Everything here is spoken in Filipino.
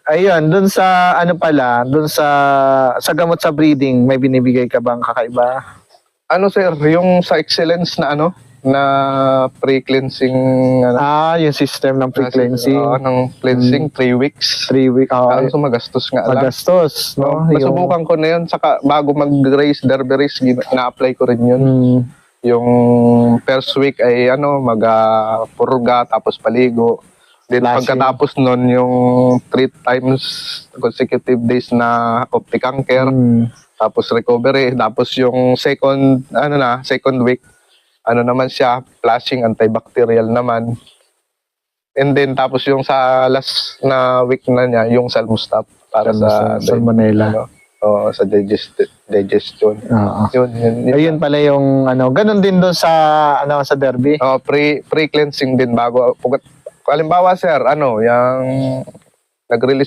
Ayun, dun sa ano pala, dun sa gamot sa breathing, may binibigay ka bang kakaiba? Ano sir, yung sa excellence na ano, na pre-cleansing ano, Yung system ng pre-cleansing. ng cleansing 3 weeks. 3 week. So magastos nga lang. Magastos, no? Nasubukan ko na yun, saka bago mag-raise derby race, ina-apply ko rin yun. Yung first week ay ano, mag-purga, tapos paligo. Then Flashing. pagkatapos nun, yung 3 times consecutive days na optic cancer, tapos recovery, tapos yung second week, ano naman siya, flashing, antibacterial naman. And then tapos yung sa last na week na niya, yung Salmustap para sa Salmonella. Sa digestion. Yun. Ayun pala yung ano, ganun din doon sa derby. Pre-cleansing din bago. Halimbawa sir, yung nag-release